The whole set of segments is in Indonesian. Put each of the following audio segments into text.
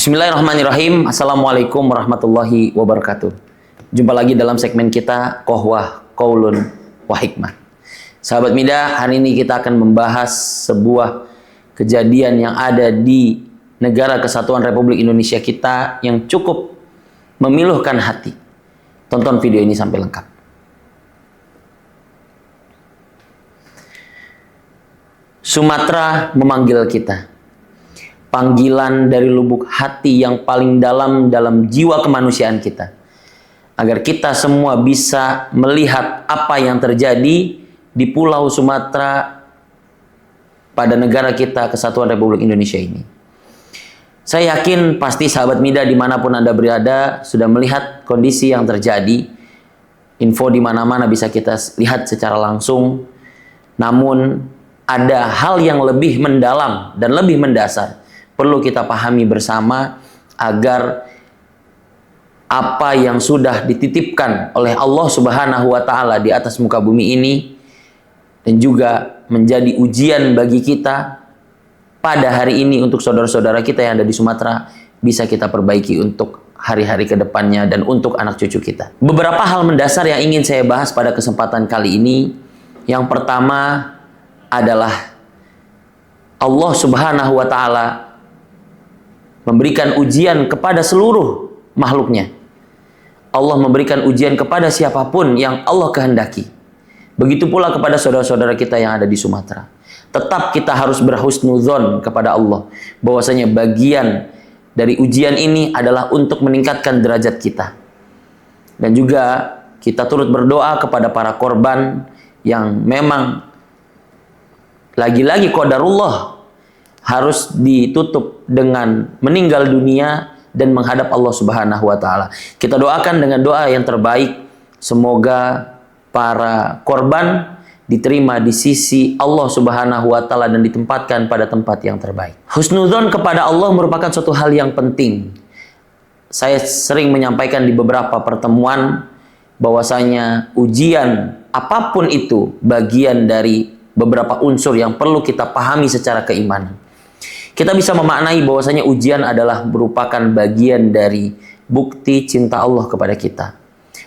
Bismillahirrahmanirrahim. Assalamualaikum warahmatullahi wabarakatuh. Jumpa lagi dalam segmen kita Qohwah Qaulun wa Hikmah. Sahabat Mida, hari ini kita akan membahas sebuah kejadian yang ada di Negara Kesatuan Republik Indonesia kita yang cukup memiluhkan hati. Tonton video ini sampai lengkap. Sumatera memanggil kita. Panggilan dari lubuk hati yang paling dalam jiwa kemanusiaan kita. Agar kita semua bisa melihat apa yang terjadi di Pulau Sumatera pada negara kita Kesatuan Republik Indonesia ini. Saya yakin pasti sahabat Mida dimanapun Anda berada sudah melihat kondisi yang terjadi. Info di mana-mana bisa kita lihat secara langsung. Namun ada hal yang lebih mendalam dan lebih mendasar perlu kita pahami bersama agar apa yang sudah dititipkan oleh Allah Subhanahu wa Ta'ala di atas muka bumi ini dan juga menjadi ujian bagi kita pada hari ini untuk saudara-saudara kita yang ada di Sumatera bisa kita perbaiki untuk hari-hari ke depannya dan untuk anak cucu kita. Beberapa hal mendasar yang ingin saya bahas pada kesempatan kali ini. Yang pertama adalah Allah Subhanahu wa Ta'ala memberikan ujian kepada seluruh makhluknya. Allah memberikan ujian kepada siapapun yang Allah kehendaki. Begitu pula kepada saudara-saudara kita yang ada di Sumatera. Tetap kita harus berhusnudzon kepada Allah. Bahwasanya bagian dari ujian ini adalah untuk meningkatkan derajat kita. Dan juga kita turut berdoa kepada para korban yang memang lagi-lagi qadarullah harus ditutup dengan meninggal dunia dan menghadap Allah Subhanahu wa Ta'ala. Kita doakan dengan doa yang terbaik. Semoga para korban diterima di sisi Allah Subhanahu wa Ta'ala dan ditempatkan pada tempat yang terbaik. Husnudzon kepada Allah merupakan suatu hal yang penting. Saya sering menyampaikan di beberapa pertemuan bahwasanya ujian apapun itu bagian dari beberapa unsur yang perlu kita pahami secara keimanan. Kita bisa memaknai bahwasanya ujian adalah merupakan bagian dari bukti cinta Allah kepada kita.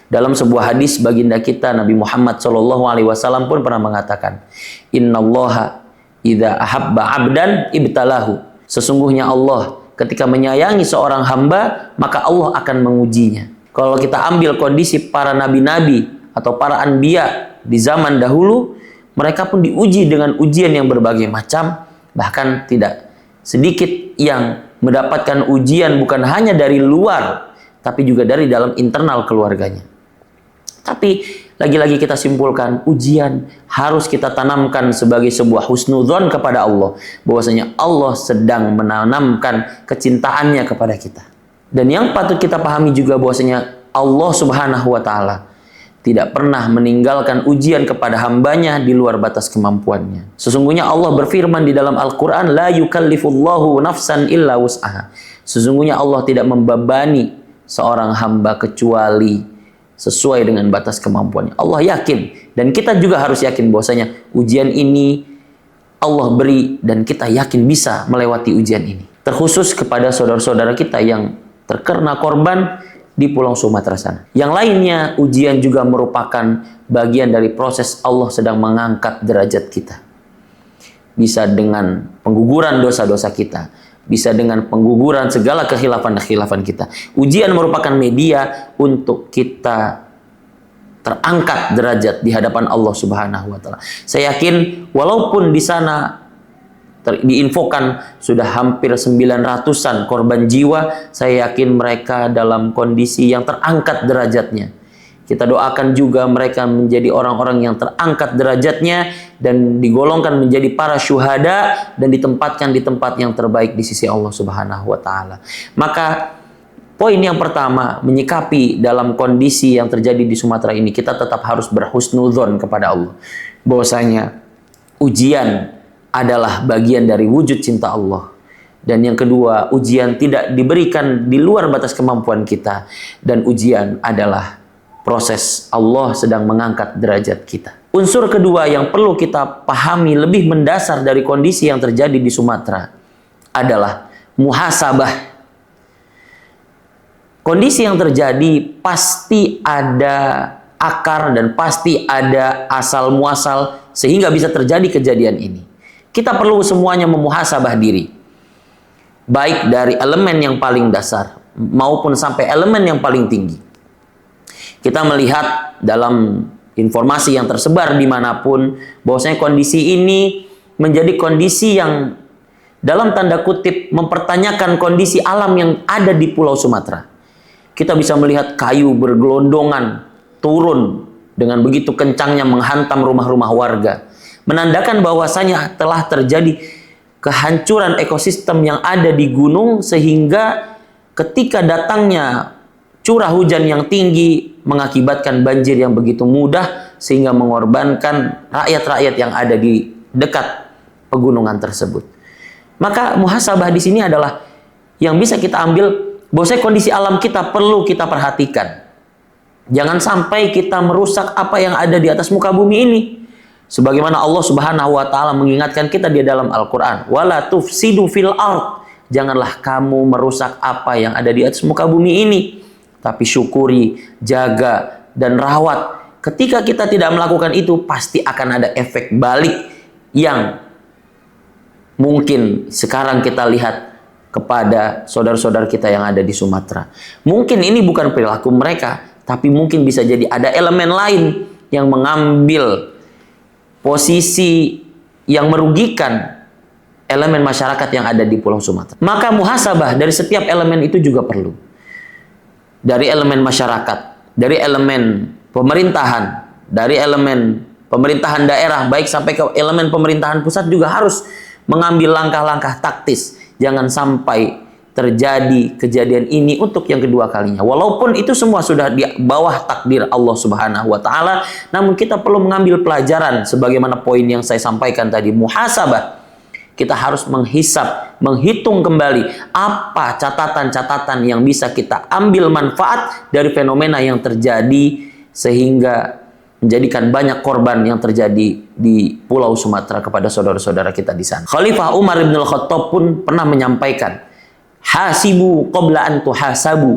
Dalam sebuah hadis baginda kita Nabi Muhammad SAW pun pernah mengatakan, Innallaha idza ahabba 'abdan ibtalahu. Sesungguhnya Allah ketika menyayangi seorang hamba, maka Allah akan mengujinya. Kalau kita ambil kondisi para nabi-nabi atau para anbiya di zaman dahulu, mereka pun diuji dengan ujian yang berbagai macam, bahkan tidak sedikit yang mendapatkan ujian bukan hanya dari luar, tapi juga dari dalam internal keluarganya. Tapi lagi-lagi kita simpulkan, ujian harus kita tanamkan sebagai sebuah husnudzon kepada Allah. Bahwasanya Allah sedang menanamkan kecintaannya kepada kita. Dan yang patut kita pahami juga bahwasanya Allah Subhanahu wa Ta'ala tidak pernah meninggalkan ujian kepada hambanya di luar batas kemampuannya. Sesungguhnya Allah berfirman di dalam Al-Quran, La yukallifullahu nafsan illa wus'aha. Sesungguhnya Allah tidak membebani seorang hamba kecuali sesuai dengan batas kemampuannya. Allah yakin, dan kita juga harus yakin bahwasanya ujian ini Allah beri dan kita yakin bisa melewati ujian ini. Terkhusus kepada saudara-saudara kita yang terkena korban di Pulau Sumatera sana. Yang lainnya, ujian juga merupakan bagian dari proses Allah sedang mengangkat derajat kita. Bisa dengan pengguguran dosa-dosa kita. Bisa dengan pengguguran segala kekhilafan-kekhilafan kita. Ujian merupakan media untuk kita terangkat derajat di hadapan Allah Subhanahu wa Ta'ala. Saya yakin walaupun di sana diinfokan sudah hampir 900-an korban jiwa, saya yakin mereka dalam kondisi yang terangkat derajatnya. Kita doakan juga mereka menjadi orang-orang yang terangkat derajatnya dan digolongkan menjadi para syuhada dan ditempatkan di tempat yang terbaik di sisi Allah Subhanahu wa Ta'ala. Maka poin yang pertama, menyikapi dalam kondisi yang terjadi di Sumatera ini, kita tetap harus berhusnudzon kepada Allah. Bahwasanya ujian adalah bagian dari wujud cinta Allah. Dan yang kedua, ujian tidak diberikan di luar batas kemampuan kita. Dan ujian adalah proses Allah sedang mengangkat derajat kita. Unsur kedua yang perlu kita pahami lebih mendasar dari kondisi yang terjadi di Sumatera adalah muhasabah. Kondisi yang terjadi pasti ada akar dan pasti ada asal muasal sehingga bisa terjadi kejadian ini. Kita perlu semuanya memuhasabah diri, baik dari elemen yang paling dasar maupun sampai elemen yang paling tinggi. Kita melihat dalam informasi yang tersebar dimanapun bahwasanya kondisi ini menjadi kondisi yang dalam tanda kutip mempertanyakan kondisi alam yang ada di Pulau Sumatera. Kita bisa melihat kayu bergelondongan turun dengan begitu kencangnya menghantam rumah-rumah warga, menandakan bahwasanya telah terjadi kehancuran ekosistem yang ada di gunung, sehingga ketika datangnya curah hujan yang tinggi mengakibatkan banjir yang begitu mudah sehingga mengorbankan rakyat-rakyat yang ada di dekat pegunungan tersebut. Maka muhasabah di sini adalah yang bisa kita ambil bahwasanya kondisi alam kita perlu kita perhatikan. Jangan sampai kita merusak apa yang ada di atas muka bumi ini. Sebagaimana Allah Subhanahu wa taala mengingatkan kita di dalam Al-Qur'an, "Wala tufsidu fil ard." Janganlah kamu merusak apa yang ada di atas muka bumi ini, tapi syukuri, jaga dan rawat. Ketika kita tidak melakukan itu, pasti akan ada efek balik yang mungkin sekarang kita lihat kepada saudara-saudara kita yang ada di Sumatera. Mungkin ini bukan perilaku mereka, tapi mungkin bisa jadi ada elemen lain yang mengambil posisi yang merugikan elemen masyarakat yang ada di Pulau Sumatera. Maka muhasabah dari setiap elemen itu juga perlu. Dari elemen masyarakat, dari elemen pemerintahan, dari elemen pemerintahan daerah, baik sampai ke elemen pemerintahan pusat juga harus mengambil langkah-langkah taktis. Jangan sampai terjadi kejadian ini untuk yang kedua kalinya. Walaupun itu semua sudah di bawah takdir Allah Subhanahu wa taala, namun kita perlu mengambil pelajaran sebagaimana poin yang saya sampaikan tadi, muhasabah. Kita harus menghisap, menghitung kembali apa catatan-catatan yang bisa kita ambil manfaat dari fenomena yang terjadi sehingga menjadikan banyak korban yang terjadi di Pulau Sumatera kepada saudara-saudara kita di sana. Khalifah Umar bin Al-Khattab pun pernah menyampaikan, hasibu qabla an tuhasabu.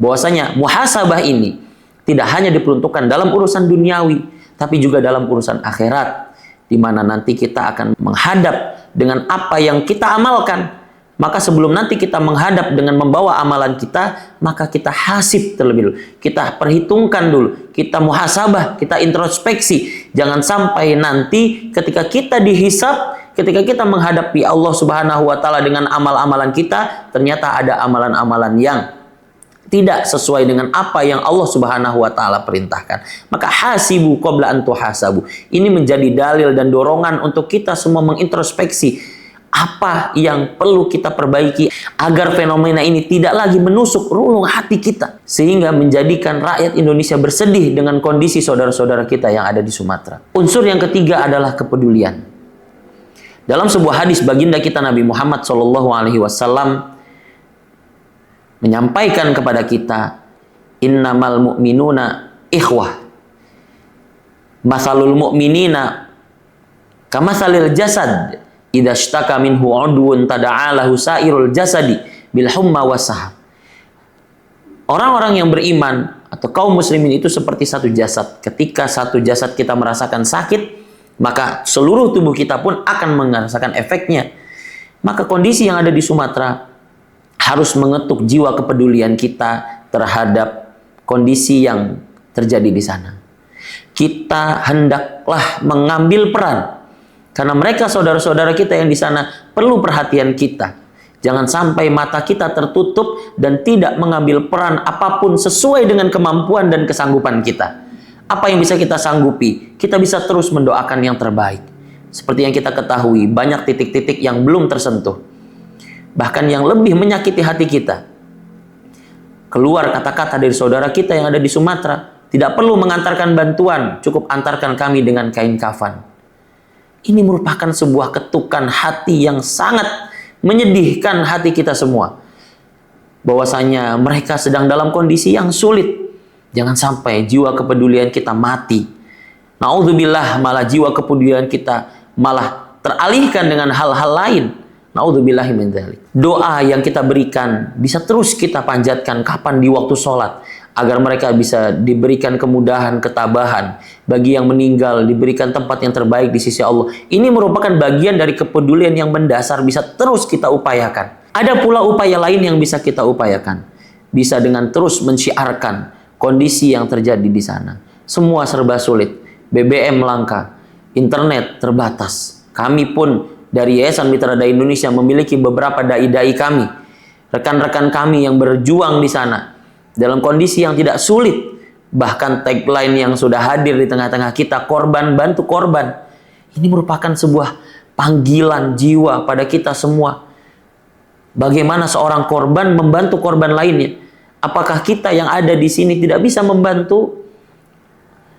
Bahwasanya muhasabah ini tidak hanya diperuntukkan dalam urusan duniawi, tapi juga dalam urusan akhirat, di mana nanti kita akan menghadap dengan apa yang kita amalkan. Maka sebelum nanti kita menghadap dengan membawa amalan kita, maka kita hasib terlebih dulu. Kita perhitungkan dulu, kita muhasabah, kita introspeksi. Jangan sampai nanti ketika kita dihisab, ketika kita menghadapi Allah Subhanahu wa taala dengan amal-amalan kita, ternyata ada amalan-amalan yang tidak sesuai dengan apa yang Allah Subhanahu wa taala perintahkan. Maka hasibu qabla an tuhasabu. Ini menjadi dalil dan dorongan untuk kita semua mengintrospeksi apa yang perlu kita perbaiki agar fenomena ini tidak lagi menusuk relung hati kita, sehingga menjadikan rakyat Indonesia bersedih dengan kondisi saudara-saudara kita yang ada di Sumatera. Unsur yang ketiga adalah kepedulian. Dalam sebuah hadis baginda kita Nabi Muhammad SAW menyampaikan kepada kita, innamal mu'minuna ikhwah, masalul mu'minina kamasalil jasad, idza ishtaka minhu 'udwun tada'alahu sa'irul jasadi bil humma wasahab. Orang-orang yang beriman atau kaum muslimin itu seperti satu jasad. Ketika satu jasad kita merasakan sakit, maka seluruh tubuh kita pun akan merasakan efeknya. Maka kondisi yang ada di Sumatera harus mengetuk jiwa kepedulian kita terhadap kondisi yang terjadi di sana. Kita hendaklah mengambil peran, karena mereka saudara-saudara kita yang di sana perlu perhatian kita. Jangan sampai mata kita tertutup dan tidak mengambil peran apapun sesuai dengan kemampuan dan kesanggupan kita. Apa yang bisa kita sanggupi, kita bisa terus mendoakan yang terbaik. Seperti yang kita ketahui, banyak titik-titik yang belum tersentuh, bahkan yang lebih menyakiti hati kita. Keluar kata-kata dari saudara kita yang ada di Sumatera, tidak perlu mengantarkan bantuan, cukup antarkan kami dengan kain kafan. Ini merupakan sebuah ketukan hati yang sangat menyedihkan hati kita semua. Bahwasanya mereka sedang dalam kondisi yang sulit. Jangan sampai jiwa kepedulian kita mati. Na'udzubillah, malah jiwa kepedulian kita malah teralihkan dengan hal-hal lain. Naudzubillahi min dzalik. Doa yang kita berikan bisa terus kita panjatkan kapan di waktu sholat, agar mereka bisa diberikan kemudahan, ketabahan. Bagi yang meninggal, diberikan tempat yang terbaik di sisi Allah. Ini merupakan bagian dari kepedulian yang mendasar, bisa terus kita upayakan. Ada pula upaya lain yang bisa kita upayakan. Bisa dengan terus mensyiarkan kondisi yang terjadi di sana. Semua serba sulit. BBM langka, internet terbatas. Kami pun dari Yayasan Mitra Dai Indonesia memiliki beberapa dai-dai kami, rekan-rekan kami yang berjuang di sana dalam kondisi yang tidak sulit. Bahkan tagline yang sudah hadir di tengah-tengah kita, korban bantu korban. Ini merupakan sebuah panggilan jiwa pada kita semua. Bagaimana seorang korban membantu korban lainnya? Apakah kita yang ada di sini tidak bisa membantu?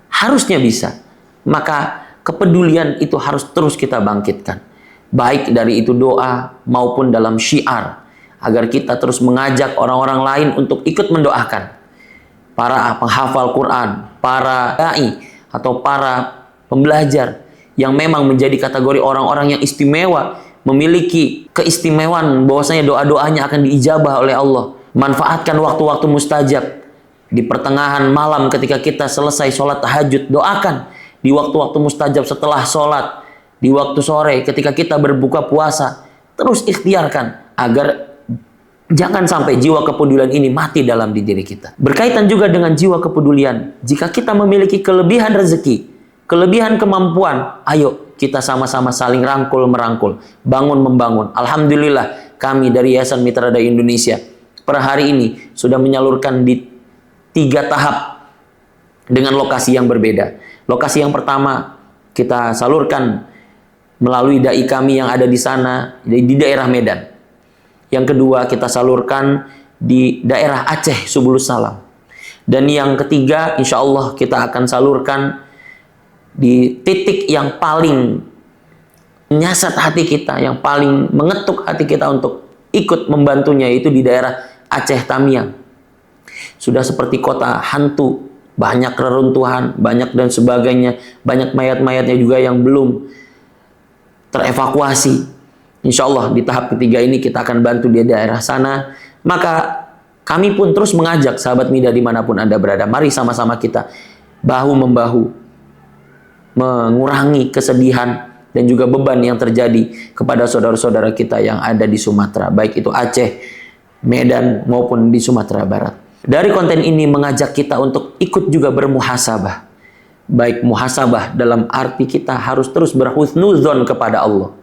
Harusnya bisa. Maka kepedulian itu harus terus kita bangkitkan. Baik dari itu doa maupun dalam syiar. Agar kita terus mengajak orang-orang lain untuk ikut mendoakan. Para penghafal Quran, para dai atau para pembelajar yang memang menjadi kategori orang-orang yang istimewa, memiliki keistimewaan bahwasanya doa-doanya akan diijabah oleh Allah. Manfaatkan waktu-waktu mustajab. Di pertengahan malam ketika kita selesai sholat tahajud, doakan. Di waktu-waktu mustajab setelah sholat, di waktu sore ketika kita berbuka puasa, terus ikhtiarkan agar jangan sampai jiwa kepedulian ini mati dalam diri kita. Berkaitan juga dengan jiwa kepedulian, jika kita memiliki kelebihan rezeki, kelebihan kemampuan, ayo kita sama-sama saling rangkul-merangkul, bangun-membangun. Alhamdulillah kami dari Yayasan Mitra Dai Indonesia per hari ini sudah menyalurkan di 3 tahap dengan lokasi yang berbeda. Lokasi yang pertama kita salurkan melalui dai kami yang ada di sana di daerah Medan. Yang kedua kita salurkan di daerah Aceh Subulus Salam. Dan yang ketiga insya Allah kita akan salurkan di titik yang paling menyasat hati kita, yang paling mengetuk hati kita untuk ikut membantunya, yaitu di daerah Aceh Tamiang. Sudah seperti kota hantu, banyak reruntuhan, banyak dan sebagainya, banyak mayat-mayatnya juga yang belum terevakuasi. Insya Allah di tahap ketiga ini kita akan bantu di daerah sana. Maka kami pun terus mengajak sahabat Mida dimanapun Anda berada, mari sama-sama kita bahu-membahu mengurangi kesedihan dan juga beban yang terjadi kepada saudara-saudara kita yang ada di Sumatera, baik itu Aceh, Medan maupun di Sumatera Barat. Dari konten ini mengajak kita untuk ikut juga bermuhasabah. Baik muhasabah dalam arti kita harus terus berhusnuzon kepada Allah.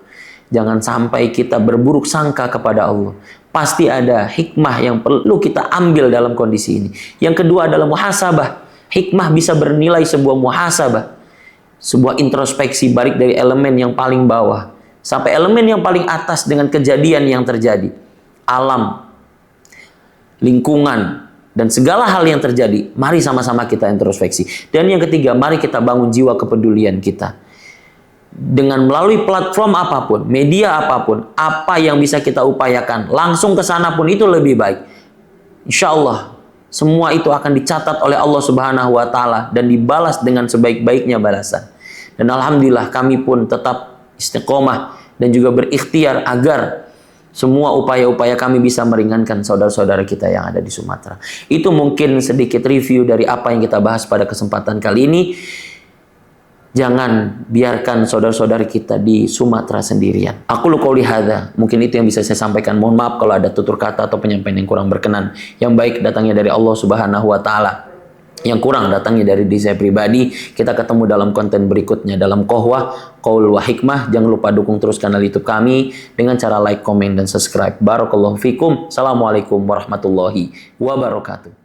Jangan sampai kita berburuk sangka kepada Allah. Pasti ada hikmah yang perlu kita ambil dalam kondisi ini. Yang kedua adalah muhasabah. Hikmah bisa bernilai sebuah muhasabah. Sebuah introspeksi balik dari elemen yang paling bawah sampai elemen yang paling atas dengan kejadian yang terjadi. Alam, lingkungan, dan segala hal yang terjadi, mari sama-sama kita introspeksi. Dan yang ketiga, mari kita bangun jiwa kepedulian kita. Dengan melalui platform apapun, media apapun, apa yang bisa kita upayakan, langsung ke sana pun itu lebih baik. Insya Allah, semua itu akan dicatat oleh Allah Subhanahu wa Ta'ala dan dibalas dengan sebaik-baiknya balasan. Dan alhamdulillah kami pun tetap istiqomah dan juga berikhtiar agar semua upaya-upaya kami bisa meringankan saudara-saudara kita yang ada di Sumatera. Itu mungkin sedikit review dari apa yang kita bahas pada kesempatan kali ini. Jangan biarkan saudara-saudara kita di Sumatera sendirian. Aku qouli hadza, mungkin itu yang bisa saya sampaikan. Mohon maaf kalau ada tutur kata atau penyampaian yang kurang berkenan. Yang baik datangnya dari Allah Subhanahu wa Ta'ala. Yang kurang datangnya dari diri saya pribadi. Kita ketemu dalam konten berikutnya dalam Qohwah Qaul wa Hikmah. Jangan lupa dukung terus kanal YouTube kami dengan cara like, komen, dan subscribe. Barakallahu fikum. Assalamualaikum warahmatullahi wabarakatuh.